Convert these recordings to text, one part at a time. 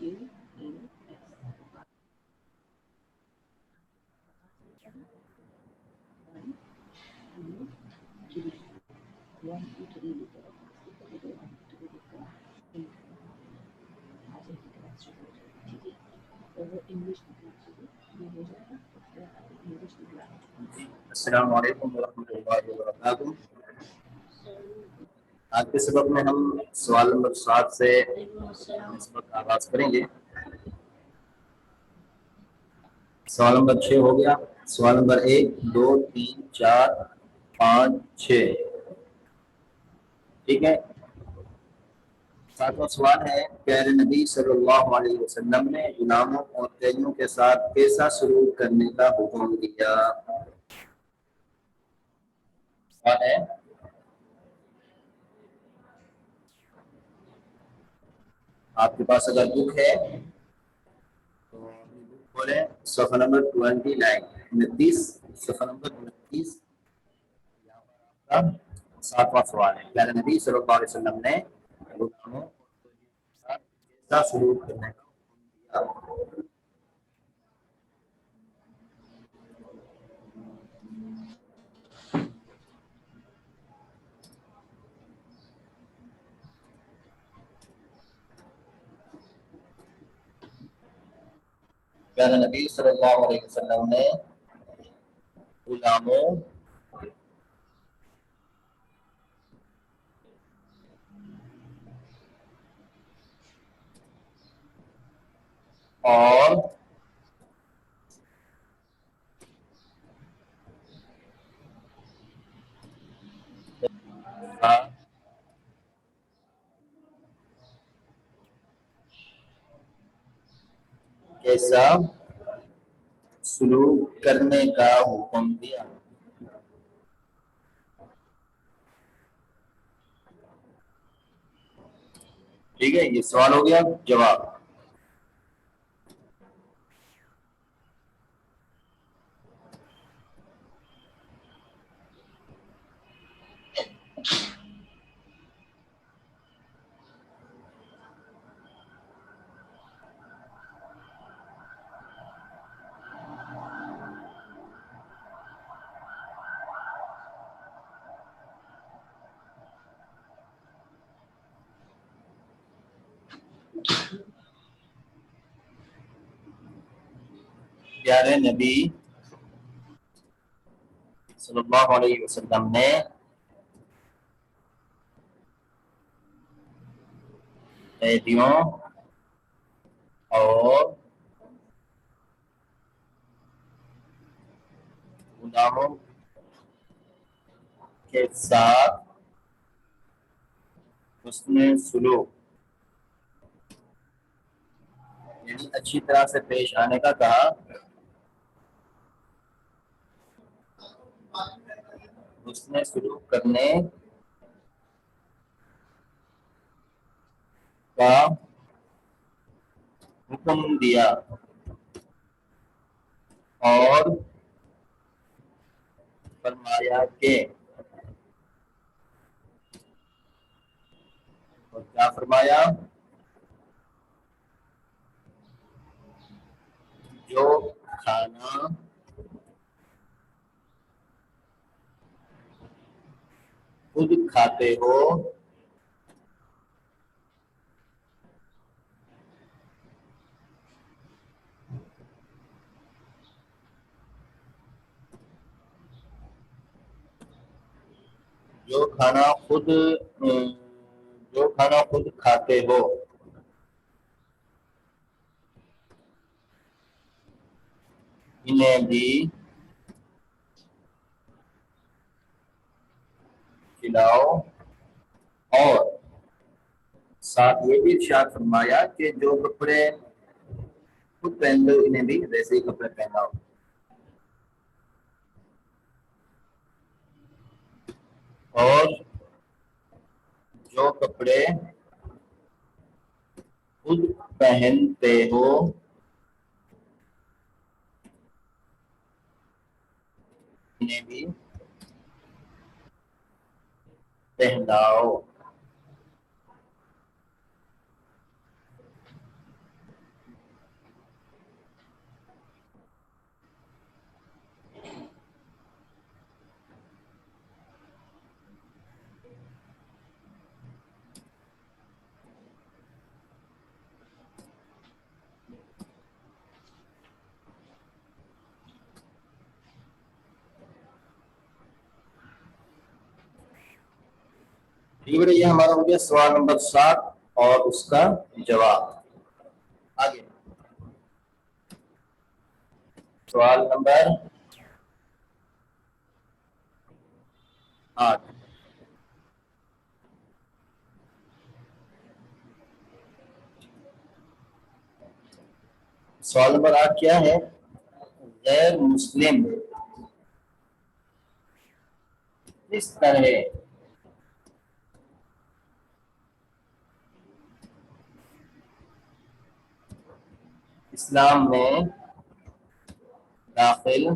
السلام علیکم ورحمۃ اللہ وبرکاتہ۔ آج کے سبق میں ہم سوال نمبر 7 سے نسبت آغاز کریں گے۔ سوال نمبر 6 ہو گیا۔ سوال نمبر 1 2 3 4 5 6 ٹھیک ہے۔ 7واں سوال ہے، پیارے نبی صلی اللہ علیہ وسلم نے غلاموں اور قیدیوں کے ساتھ کیسا سلوک کرنے کا حکم دیا؟ سوال ہے آپ کے پاس اگر بک ہے تو بک کھولیں، صفحہ نمبر 29 صفحہ نمبر 29 کا 7واں سوال ہے، پیارے نبی صلی اللہ علیہ وسلم نے غلاموں اور قیدیوں کے ساتھ کیسا سلوک کرنے کا حکم دیا؟ پیارے نبی صلی اللہ علیہ وسلم نے غلاموں اور کیسا سلوک کرنے کا حکم دیا؟ ٹھیک ہے، یہ سوال ہو گیا۔ جواب پیارے نبی صلی اللہ علیہ وسلم نے قیدیوں اور غلاموں کے ساتھ حسن سلوک یعنی اچھی طرح سے پیش آنے کا کہا۔ حسن سلوک کرنے کا حکم دیا اور فرمایا کہ اور کیا فرمایا؟ جو کھانا خود کھاتے ہو جو کھانا خود کھاتے ہو انہیں بھی کھلاؤ، اور ساتھ یہ بھی ارشاد فرمایا کہ جو کپڑے خود پہنتے ہو انہیں بھی ویسے ہی کپڑے پہناؤ۔ اور جو کپڑے خود پہنتے ہو انہیں بھی پہناؤ۔ ٹھیک ہے، یہ ہمارا ہو گیا سوال نمبر 7 اور اس کا جواب. آگے سوال نمبر 8. سوال نمبر 8 کیا ہے؟ غیر مسلم اس طرح اسلام میں داخل ہو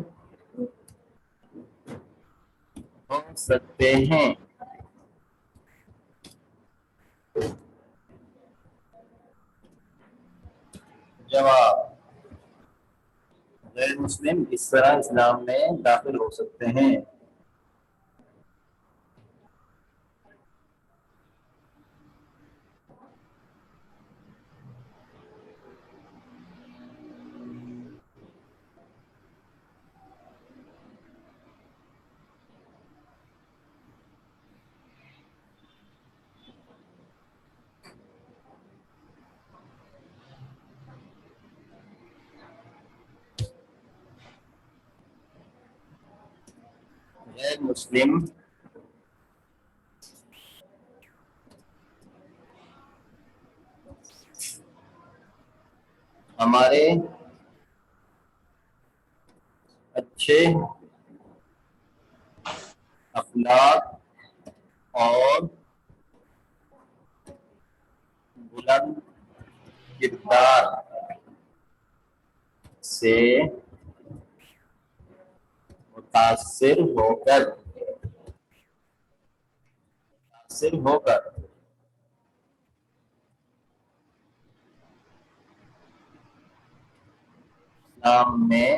سکتے ہیں. جواب: غیر مسلم اس طرح اسلام میں داخل ہو سکتے ہیں. غیر مسلم ہمارے اچھے اخلاق اور بلند کردار سے متاثر ہو کر اسلام میں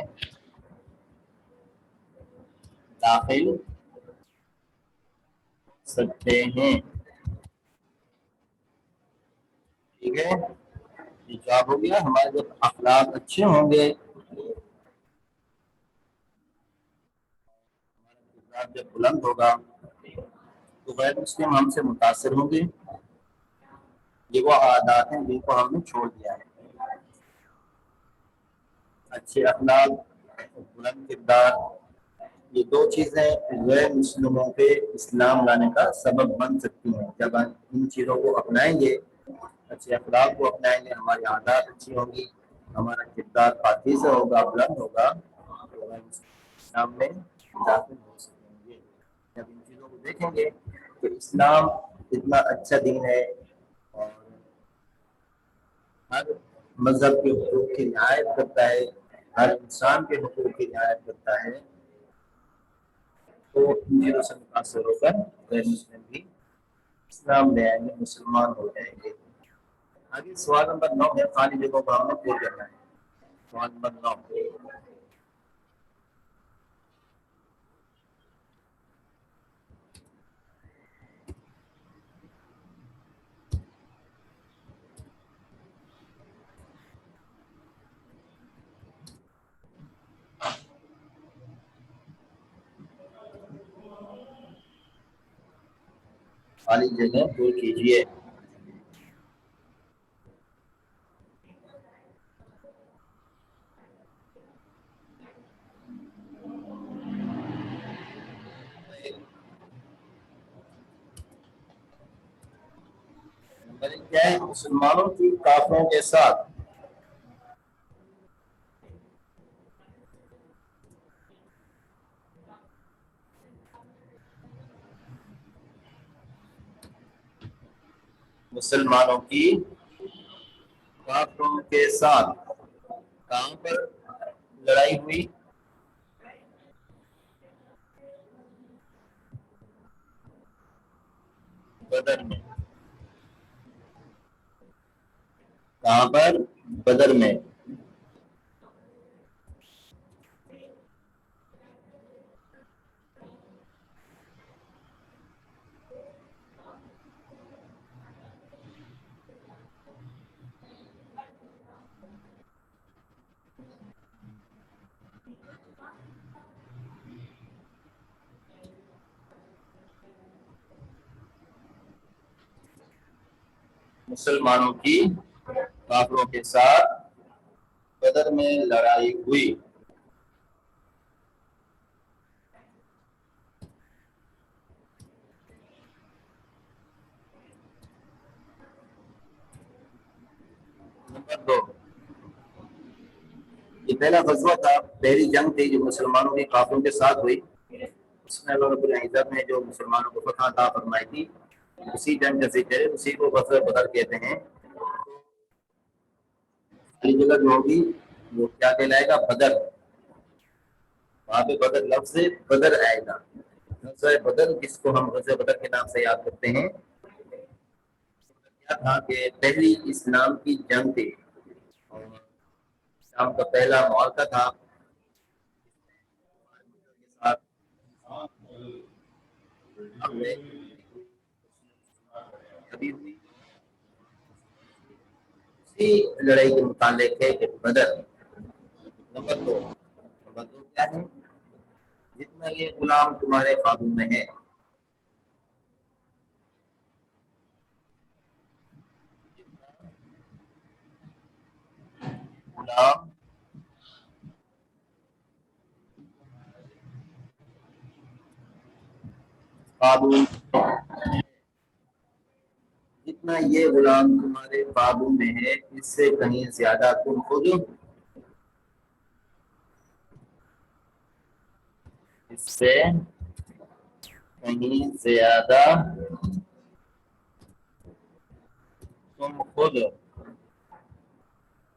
داخل سکتے ہیں. ٹھیک ہے، یہ جواب ہو گیا. ہمارے جب اخلاق اچھے ہوں گے، ہمارا کردار جب بلند ہوگا، تو غیر مسلم ہم سے متاثر ہوں گے. یہ وہ عادات ہیں جن کو ہم نے چھوڑ دیا ہے. اچھے اخلاق، بلند کردار، یہ دو چیزیں غیر مسلموں پہ اسلام لانے کا سبب بن سکتی ہیں. جب ہم ان چیزوں کو اپنائیں گے، اچھے اخلاق کو اپنائیں گے، ہماری عادات اچھی ہوں گی، ہمارا کردار پاکیزہ ہوگا، بلند ہوگا، تو ہم اسلام میں داخل ہو سکیں گے. جب ان چیزوں کو دیکھیں گے کہ اسلام اتنا اچھا دین ہے اور ہر مذہب کے حقوق کی رعایت کرتا ہے، ہر انسان کے حقوق کی رعایت کرتا ہے، تو ان چیزوں سے متاثر ہو کر غیر مسلم بھی اسلام لے آئیں گے، مسلمان ہو جائیں گے. آگے سوال نمبر 9 ہے، خالی جگہوں کو ہم نے پور کرنا ہے. سوال نمبر 9. خالی جگہ پور کیجیے. نمبر 1 کیا ہے؟ مسلمانوں کی کافروں کے ساتھ مسلمانوں کی کافروں کے ساتھ کہاں پر لڑائی ہوئی؟ بدر میں. کہاں پر؟ بدر میں. مسلمانوں کی کافروں کے ساتھ بدر میں لڑائی ہوئی. نمبر 2، یہ پہلا غزوہ تھا، پہلی جنگ تھی جو مسلمانوں کے کافروں کے ساتھ ہوئی. اس میں اللہ رب العزت نے جو مسلمانوں کو فتح عطا فرمائی تھی، اسی جنگ کا ذکر ہے، اسی کو غزوہ بدر کہتے ہیں. پہلی جگہ جو ہوگی وہ کیا کہلائے گا؟ بدر. وہاں پہ بدر لفظ بدر آئے گا. غزوہ بدر جس کو ہم غزوہ بدر کے نام سے یاد کرتے ہیں، کیا تھا کہ پہلی اسلام کی جنگ تھی اور اسلام کا پہلا معرکہ تھا. اسی لڑائی کے متعلق ہے کہ بدر. نمبر 2 کیا ہے؟ جتنا یہ غلام تمہارے قابو میں ہے، غلام قابو، جتنا یہ غلام تمہارے قابو میں ہے، اس سے کہیں زیادہ تم خود، اس سے کہیں زیادہ تم خود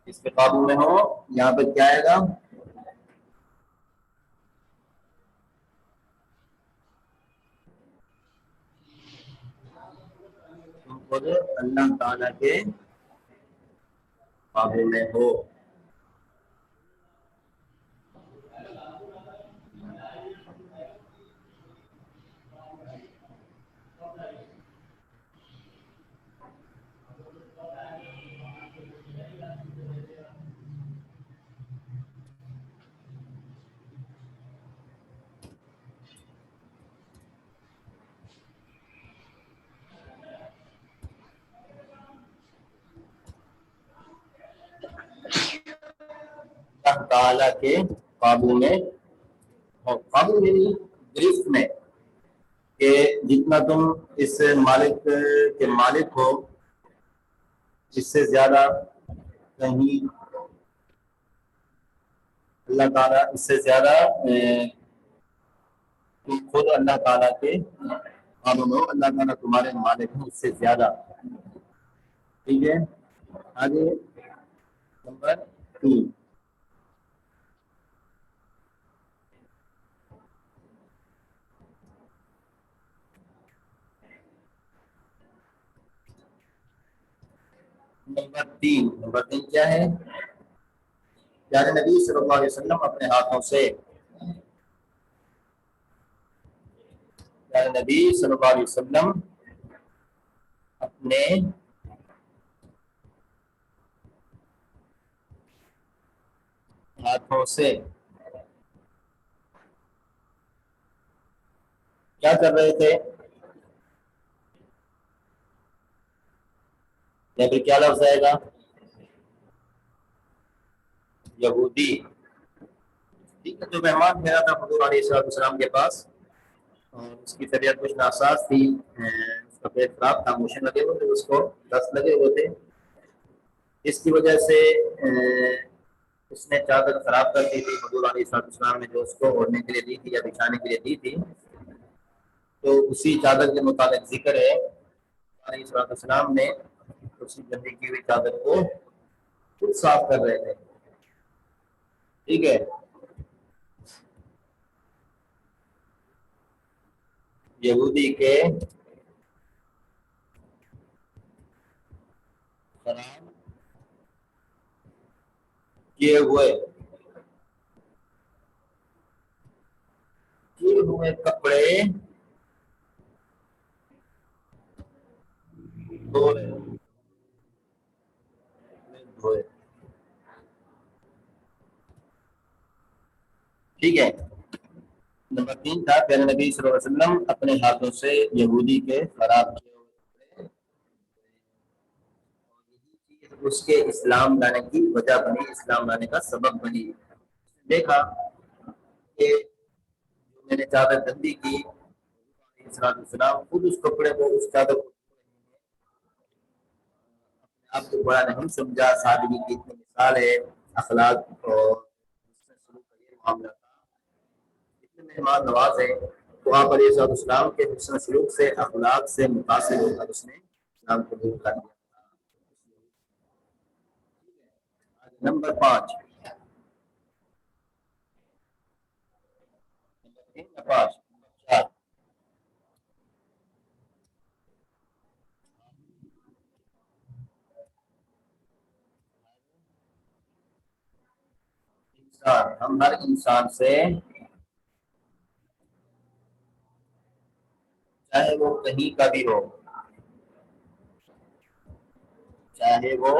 اس کے قابو میں ہو. یہاں پہ کیا آئے گا؟ تم خود اللہ تعالیٰ کے قابو میں ہو. اللہ تعالیٰ کے قابو میں ہو. قابو یعنی گرفت میں، کہ جتنا تم اس مالک کے مالک ہو، اس سے زیادہ کہیں اللہ تعالیٰ، اس سے زیادہ تم خود اللہ تعالیٰ کے قابو میں ہو. اللہ تعالیٰ تمہارے مالک ہیں اس سے زیادہ. ٹھیک ہے، آگے نمبر 3. نمبر تین کیا ہے؟ پیارے نبی صلی اللہ علیہ وسلم اپنے ہاتھوں سے، پیارے نبی صلی اللہ علیہ وسلم اپنے ہاتھوں سے کیا کر رہے تھے؟ یا پھر کیا لفظ آئے گا؟ یہودی. ٹھیک ہے، جو مہمان پھیرا تھا حضور علیہ السلام کے پاس اور اس کی طبیعت کچھ ناساز تھی، اس کا پیٹ خراب تھا، موشن لگے ہوئے تھے، اس کو دست لگے ہوئے تھے. اس کی وجہ سے اس نے چادر خراب کر دی تھی حضور علیہ السلام نے جو اس کو اوڑھنے کے لیے دی تھی یا بچھانے کے لیے دی تھی. تو اسی چادر کے متعلق ذکر ہے، علیہ السلام نے اسی گندی کی ہوئی چادر کو خود صاف کر رہے تھے. ٹھیک ہے، یہودی کے خراب کیے ہوئے کپڑے دھوئے. ٹھیک ہے، نمبر 3 تھا پیارے نبی صلی اللہ علیہ وسلم اپنے ہاتھوں سے یہودی کے خراب کیے ہوئے اس کے اسلام لانے کی وجہ بنی، اسلام لانے کا سبب بنی۔ دیکھا کہ میں نے چادر گندی کی، السلام خود اس کپڑے کو، اس چادر کو اپنے آپ کو بڑا نہیں سمجھا، سادگی کی اتنی مثال ہے، اخلاق اور سلوک کا یہ معاملہ تھا، اتنے مہمان نواز ہے، تو آپ علیہ السلام کے حسن سلوک سے، اخلاق سے متاثر ہو کر اس نے اسلام قبول کر لیا۔ نمبر 5، ہم ہر انسان سے، چاہے وہ کہیں کا بھی ہو، چاہے وہ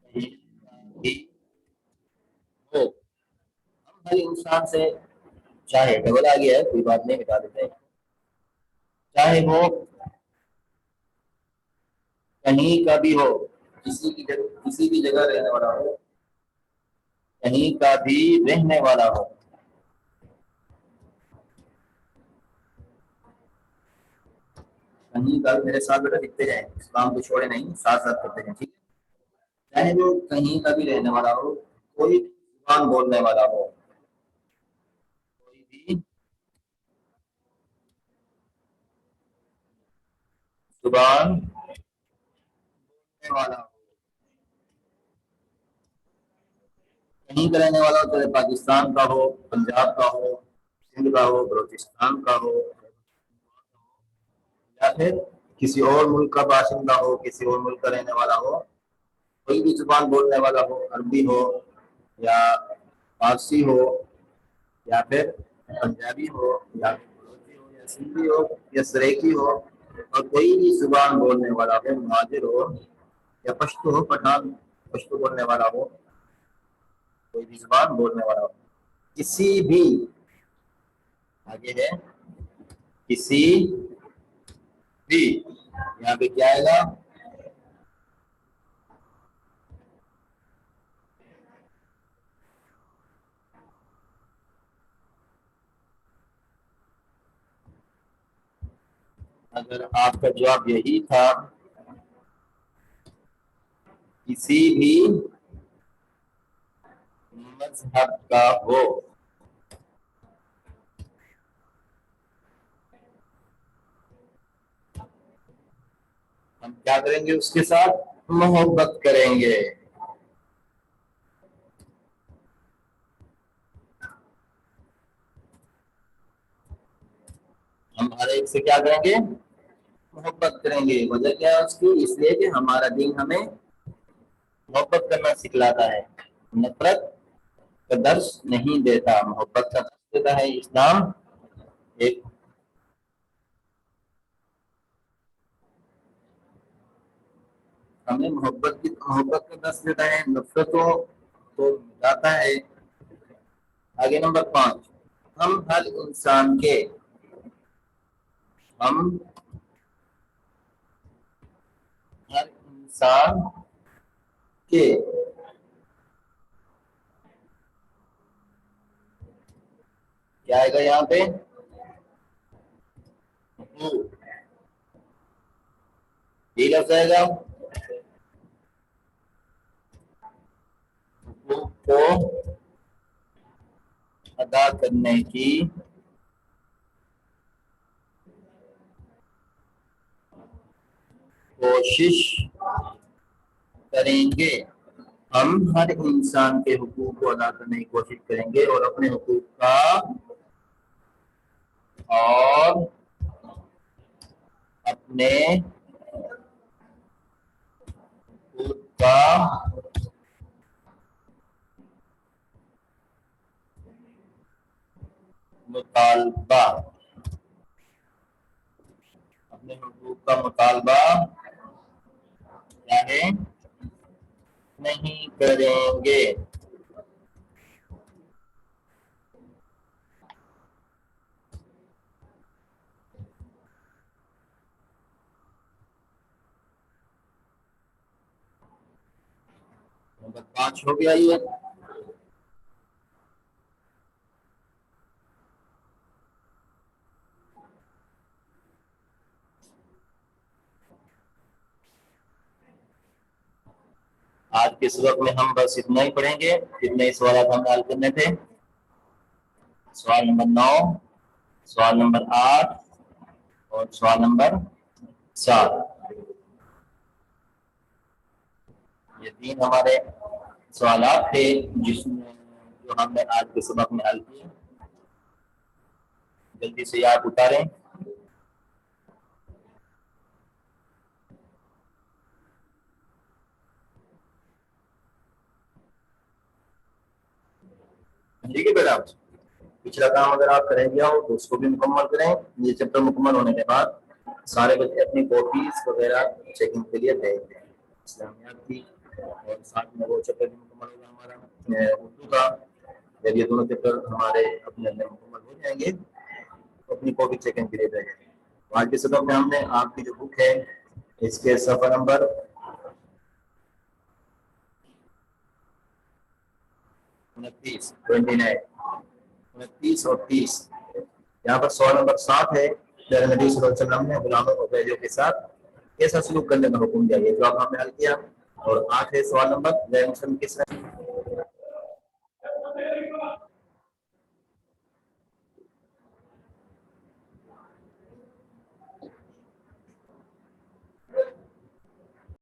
کہیں کا بھی ہو، ہم ہر انسان سے، چاہے ڈبل آ گیا ہے کوئی بات نہیں، بتا دیتے ہیں، چاہے وہ کہیں کا بھی ہو، کسی بھی جگہ رہنے والا ہو، کہیں کا بھی رہنے والا ہو، کہیں کا، میرے ساتھ بیٹا لکھتے ہیں، اسلام کو چھوڑے نہیں، ساتھ ساتھ کرتے ہیں، ٹھیک ہے؟ چاہے وہ کہیں کا بھی رہنے والا ہو، کوئی زبان بولنے والا ہو، کوئی بھی زبان بولنے والا ہو، کہیں کا رہنے والا ہو، چاہے پاکستان کا ہو، پنجاب کا ہو، سندھ کا ہو، بلوچستان کا ہو، یا پھر کسی اور ملک کا باشندہ ہو، کسی اور ملک کا رہنے والا ہو، کوئی بھی زبان بولنے والا ہو، عربی ہو یا فارسی ہو یا پھر پنجابی ہو یا بلوچی ہو یا سندھی ہو یا سریکی ہو، اور کوئی بھی زبان بولنے والا ہو، مہاجر ہو یا پشتو ہو، پٹھان پشتو بولنے والا ہو، کوئی بھی زبان بولنے والا ہو، کسی بھی، آگے ہے کسی بھی، یہاں پہ کیا آئے گا؟ اگر آپ کا جواب یہی تھا کسی بھی مذہب کا ہو، ہم کیا کریں گے؟ اس کے ساتھ محبت کریں گے، ہم ہر ایک سے کیا کریں گے؟ محبت کریں گے۔ وجہ کیا ہے اس کی؟ اس لیے کہ ہمارا دین ہمیں محبت کرنا سکھلاتا ہے، نفرت کا درس نہیں دیتا، محبت کا درس دیتا ہے اسلام۔ ایک ہمیں محبت کا درس دیتا ہے، نفرتوں کو مٹاتا ہے۔ آگے نمبر 5، ہم ہر انسان کے، ہم ہر انسان کے کیا آئے گا یہاں پہ؟ یہ لفظ آئے گا، حقوق کو ادا کرنے کی کوشش کریں گے، ہم ہر انسان کے حقوق کو ادا کرنے کی کوشش کریں گے، اور اپنے حقوق کا اور اپنے حقوق کا مطالبہ، اپنے حقوق کا مطالبہ یعنی نہیں کریں گے۔ نمبر 5 ہو گیا یہ. آج کے سبق میں ہم بس اتنا ہی پڑھیں گے. اتنے سوالات ہم حل کرنے تھے. سوال نمبر 9، سوال نمبر 8 اور سوال نمبر 7. یہ 3 ہمارے سوالات تھے جس میں جو ہم نے آج کے سبق میں حل کیے. جلدی سے یاد اتاریں. ٹھیک ہے بیٹا. پچھلا کام اگر آپ کریں گے ہو تو اس کو بھی مکمل کریں. یہ چیپٹر مکمل ہونے کے بعد سارے بچے اپنی کاپیز وغیرہ چیکنگ کے لیے بھیج دیں. اسلامیات کی اور ساتھ میں وہ چیپٹر بھی مکمل ہوگا ہمارا اردو کا. جب یہ دونوں چیپٹر ہمارے اپنے اندر مکمل ہو جائیں گے تو اپنی کاپی چیکنگ کے لیے بھیج دیں. آج کے سبق میں ہم نے آپ کی جو بک ہے اس کے صفحہ نمبر 29 اور 30. یہاں پر سوال نمبر 7 ہے. نبی صلی اللہ علیہ وسلم نے غلاموں اور بیجوں کے ساتھ کیسا سلوک کرنے کا حکم دیا. یہ جواب ہم نے حل کیا. اور 8 ہے سوال نمبر غیر مسلم کس